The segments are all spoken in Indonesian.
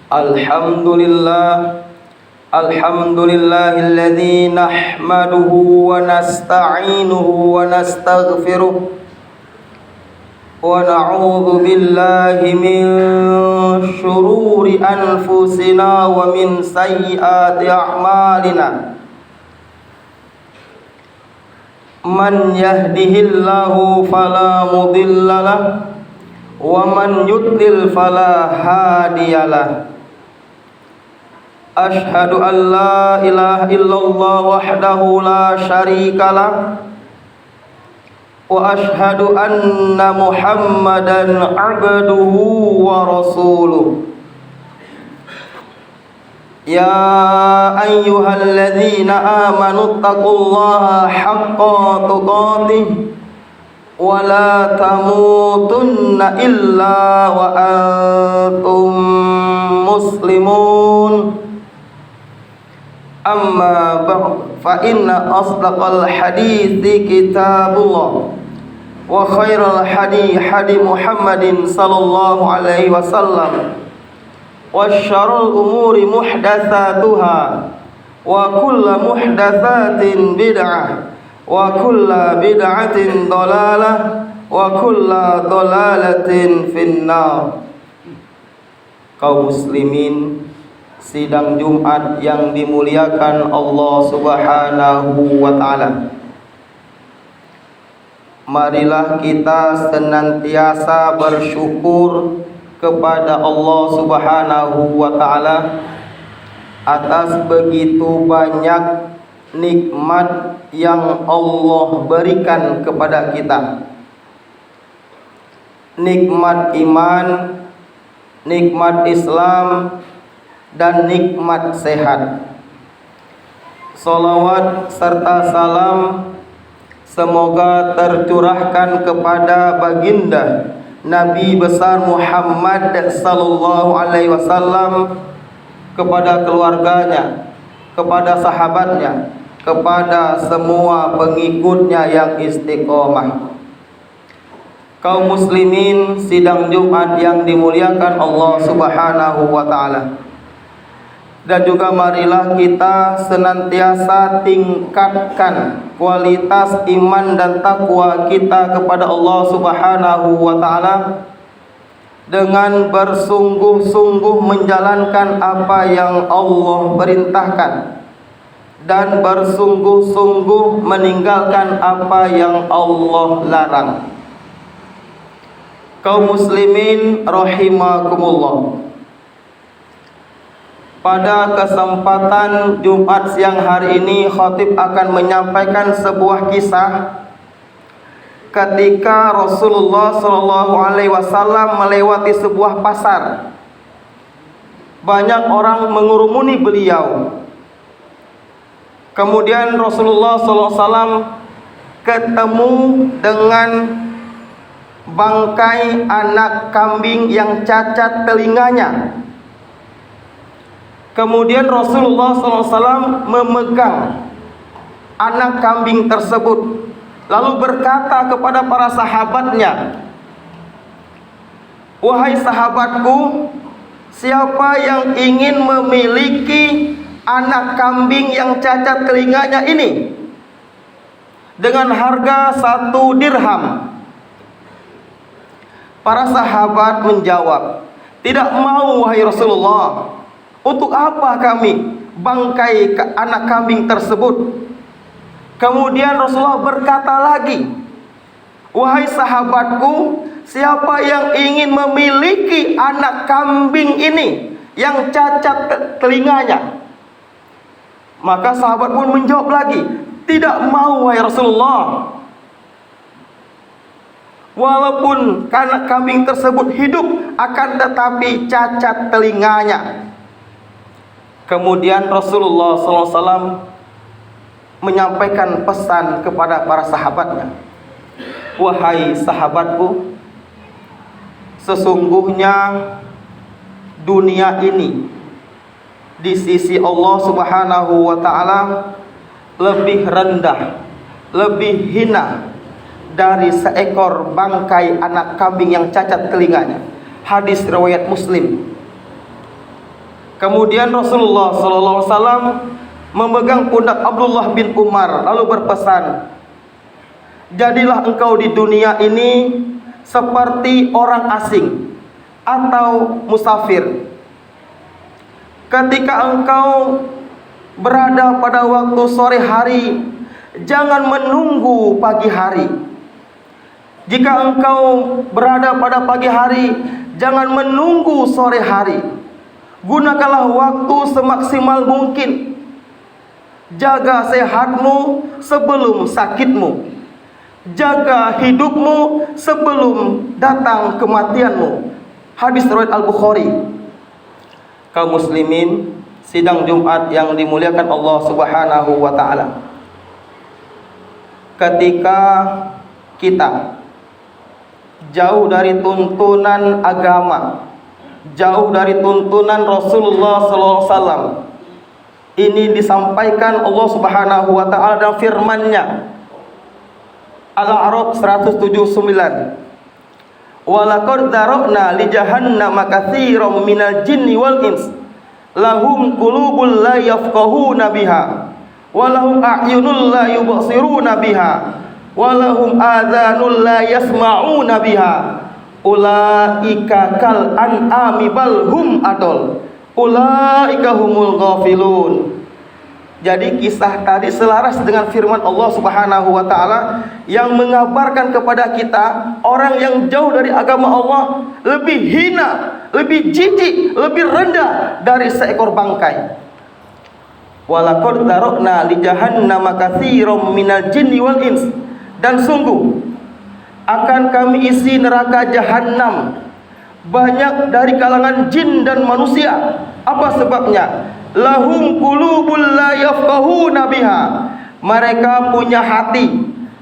Alhamdulillah, alhamdulillahilladzi nahmaduhu wa nasta'inuhu wa nastaghfiruh wa na'udzu billahi min syururi anfusina wa min sayyiati a'malina. Man yahdihillahu fala mudhillalah wa man yudlil fala hadiyalah. Ashhadu an la ilaha illallah wahdahu la syarikalah wa ashhadu anna Muhammadan abduhu wa rasuluh. Ya ayyuhalladzina amanu taqullaha haqqa tuqatih wa la tamutunna illa wa antum muslimun. Amma ba'd, fa inna asdaqal hadithi kitabullah wa khairal hadi Muhammadin sallallahu alaihi wasallam wa syarrul umuri muhdatsatuha wa kullu muhdatsatin bid'ah wa kullu bid'atin dhalalah wa kullu dhalalatin finnar. Kaum muslimin, sidang Jumat yang dimuliakan Allah Subhanahu wa ta'ala, marilah kita senantiasa bersyukur kepada Allah Subhanahu wa ta'ala atas begitu banyak nikmat yang Allah berikan kepada kita. Nikmat iman, nikmat Islam, dan nikmat sehat. Salawat serta salam semoga tercurahkan kepada baginda Nabi besar Muhammad sallallahu alaihi wasallam, kepada keluarganya, kepada sahabatnya, kepada semua pengikutnya yang istiqomah. Kaum muslimin, sidang Jumat yang dimuliakan Allah Subhanahu wa ta'ala, dan juga marilah kita senantiasa tingkatkan kualitas iman dan takwa kita kepada Allah Subhanahu wa ta'ala dengan bersungguh-sungguh menjalankan apa yang Allah perintahkan dan bersungguh-sungguh meninggalkan apa yang Allah larang. Kaum muslimin rahimakumullah, pada kesempatan Jumat siang hari ini khatib akan menyampaikan sebuah kisah ketika Rasulullah Shallallahu Alaihi Wasallam melewati sebuah pasar. Banyak orang mengurumuni beliau. Kemudian Rasulullah Shallallahu Alaihi Wasallam ketemu dengan bangkai anak kambing yang cacat telinganya. Kemudian Rasulullah SAW memegang anak kambing tersebut, lalu berkata kepada para sahabatnya, "Wahai sahabatku, siapa yang ingin memiliki anak kambing yang cacat telinganya ini dengan harga 1 dirham?" Para sahabat menjawab, "Tidak mau, wahai Rasulullah. Untuk apa kami bangkai anak kambing tersebut?" Kemudian Rasulullah berkata lagi, "Wahai sahabatku, siapa yang ingin memiliki anak kambing ini yang cacat telinganya?" Maka sahabat pun menjawab lagi, "Tidak mau, wahai Rasulullah. Walaupun anak kambing tersebut hidup, akan tetapi cacat telinganya." Kemudian Rasulullah SAW menyampaikan pesan kepada para sahabatnya, "Wahai sahabatku, sesungguhnya dunia ini di sisi Allah Subhanahu wa ta'ala lebih rendah, lebih hina dari seekor bangkai anak kambing yang cacat telinganya." Hadis riwayat Muslim. Kemudian Rasulullah SAW memegang pundak Abdullah bin Umar lalu berpesan, jadilah engkau di dunia ini seperti orang asing atau musafir. Ketika engkau berada pada waktu sore hari, jangan menunggu pagi hari. Jika engkau berada pada pagi hari, jangan menunggu sore hari. Gunakanlah waktu semaksimal mungkin. Jaga sehatmu sebelum sakitmu. Jaga hidupmu sebelum datang kematianmu. Hadis riwayat Al-Bukhari. Kaum muslimin, sidang Jumat yang dimuliakan Allah Subhanahu wa taala. Ketika kita jauh dari tuntunan agama, jauh dari tuntunan Rasulullah sallallahu alaihi wasallam, ini disampaikan Allah Subhanahu wa taala dalam firman-Nya Al-A'raf 179. Walaqad dzara'na li jahannama katsiran minal jinni wal ins lahum qulubun la yafqahuna biha wa lahum a'yunun la yubsiruna biha wa lahum adhanun la yasma'una biha ulaika kal an'ami bal hum adall ulaika humul ghafilun. Jadi kisah tadi selaras dengan firman Allah Subhanahu wa taala yang mengabarkan kepada kita orang yang jauh dari agama Allah lebih hina, lebih jijik, lebih rendah dari seekor bangkai. Walaqad dzara'na li jahannama katsiran minal jinni wal ins, dan sungguh akan kami isi neraka jahanam banyak dari kalangan jin dan manusia. Apa sebabnya? Lahum qulubul la yafqahuna biha, mereka punya hati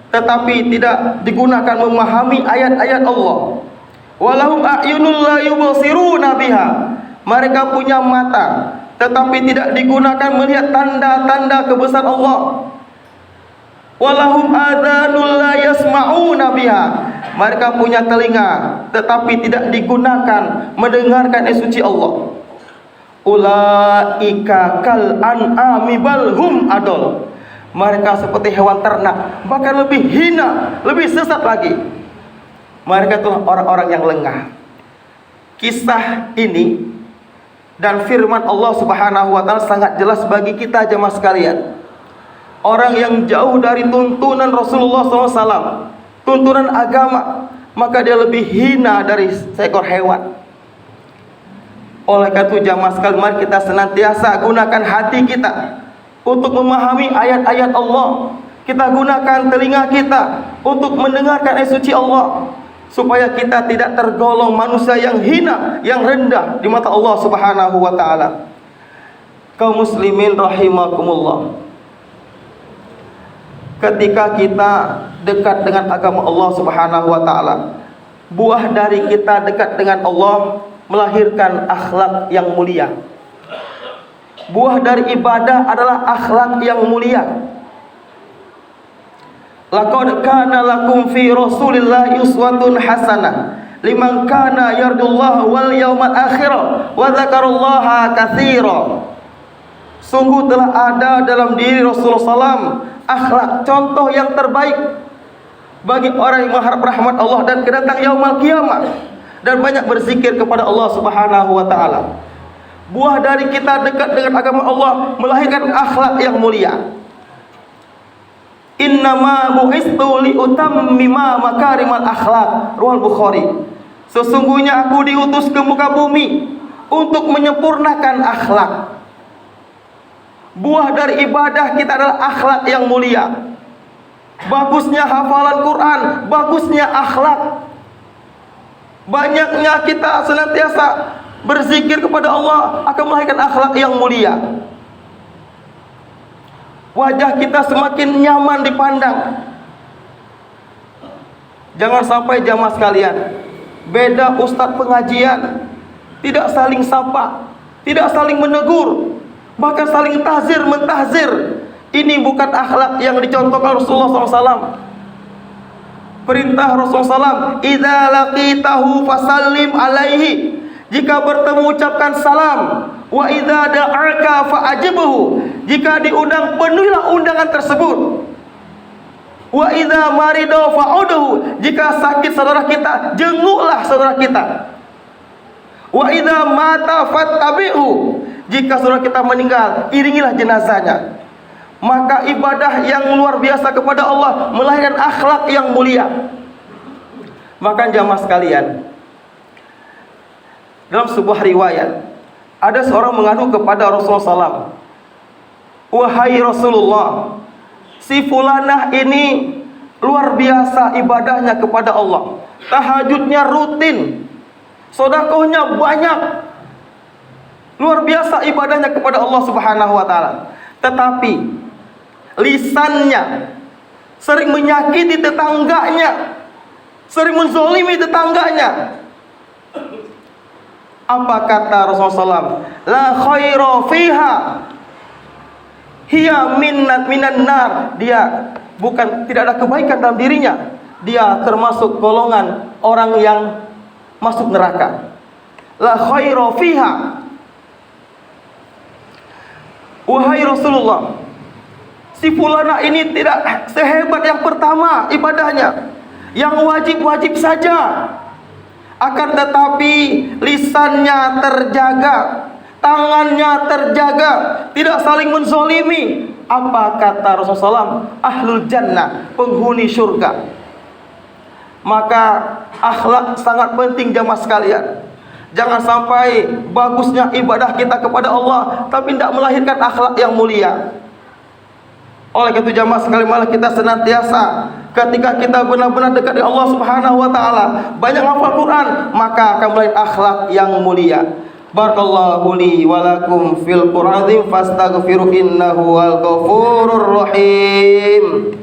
tetapi tidak digunakan memahami ayat-ayat Allah. Walahum a'yunul la yubsiruna biha, mereka punya mata tetapi tidak digunakan melihat tanda-tanda kebesaran Allah. Walahum adhanul la yasma'una biha, mereka punya telinga tetapi tidak digunakan mendengarkan suci Allah. Ulaika kal an'ami bal hum adall, mereka seperti hewan ternak, bahkan lebih hina, lebih sesat lagi. Mereka itulah orang-orang yang lengah. Kisah ini dan firman Allah Subhanahu wa taala sangat jelas bagi kita jemaah sekalian. Orang yang jauh dari tuntunan Rasulullah SAW, tuntunan agama, maka dia lebih hina dari seekor hewan. Oleh karena itu jamaah sekalian, mari kita senantiasa gunakan hati kita untuk memahami ayat-ayat Allah. Kita gunakan telinga kita untuk mendengarkan ayat suci Allah, supaya kita tidak tergolong manusia yang hina, yang rendah di mata Allah Subhanahu wa taala. Kaum muslimin rahimakumullah, ketika kita dekat dengan agama Allah Subhanahu wa taala, buah dari kita dekat dengan Allah melahirkan akhlak yang mulia. Buah dari ibadah adalah akhlak yang mulia. Laqad kana lakum fi Rasulillahi uswatun hasanah liman kana yarjullaha wal yawmal akhir wa dzakarallaha katsira. Sungguh telah ada dalam diri Rasulullah SAW akhlak, contoh yang terbaik bagi orang yang mengharap rahmat Allah dan kedatang yaumul kiamah, dan banyak berzikir kepada Allah Subhanahu wa taala. Buah dari kita dekat dengan agama Allah melahirkan akhlak yang mulia. Innama bu'istu li utammima makarimal akhlak, riwayat Bukhari. Sesungguhnya aku diutus ke muka bumi untuk menyempurnakan akhlak. Buah dari ibadah kita adalah akhlak yang mulia. Bagusnya hafalan Quran, bagusnya akhlak. Banyaknya kita senantiasa berzikir kepada Allah akan melahirkan akhlak yang mulia. Wajah kita semakin nyaman dipandang. Jangan sampai jamaah sekalian, beda ustadz pengajian, tidak saling sapa, tidak saling menegur, bahkan saling tahzir mentahzir. Ini bukan akhlak yang dicontohkan Rasulullah SAW. Perintah Rasulullah SAW, idza laqitahu fasallim alaihi, jika bertemu ucapkan salam. Wa idza da'aka fa'ajibhu, jika diundang penuhilah undangan tersebut. Wa idza marida fa'udhu, jika sakit saudara kita, jenguklah saudara kita. Wa idza mata fattabi'hu, jika saudara kita meninggal, iringilah jenazahnya. Maka ibadah yang luar biasa kepada Allah melahirkan akhlak yang mulia. Maka jamaah sekalian, dalam sebuah riwayat, ada seorang mengadu kepada Rasulullah SAW, wahai Rasulullah, si fulanah ini luar biasa ibadahnya kepada Allah, tahajudnya rutin, sedekahnya banyak, luar biasa ibadahnya kepada Allah Subhanahu wa taala. Tetapi lisannya sering menyakiti tetangganya, sering menzolimi tetangganya. Apa kata Rasulullah SAW? La khaira fiha, hiya minan nar. Dia tidak ada kebaikan dalam dirinya. Dia termasuk golongan orang yang masuk neraka. La khaira fiha. Wahai Rasulullah, si fulana ini tidak sehebat yang pertama ibadahnya, yang wajib-wajib saja. Akan tetapi lisannya terjaga, tangannya terjaga, tidak saling menzolimi. Apa kata Rasulullah SAW? Ahlul jannah, penghuni surga. Maka akhlak sangat penting jamaah sekalian. Jangan sampai bagusnya ibadah kita kepada Allah tapi tidak melahirkan akhlak yang mulia. Oleh itu jamaah sekalian, malah kita senantiasa ketika kita benar-benar dekat dengan Allah Subhanahu wa taala, banyak hafal Quran, maka akan melahirkan akhlak yang mulia. Barakallahu li wa lakum fil Qur'an fastaghfiru innahu wal ghafurur rahim.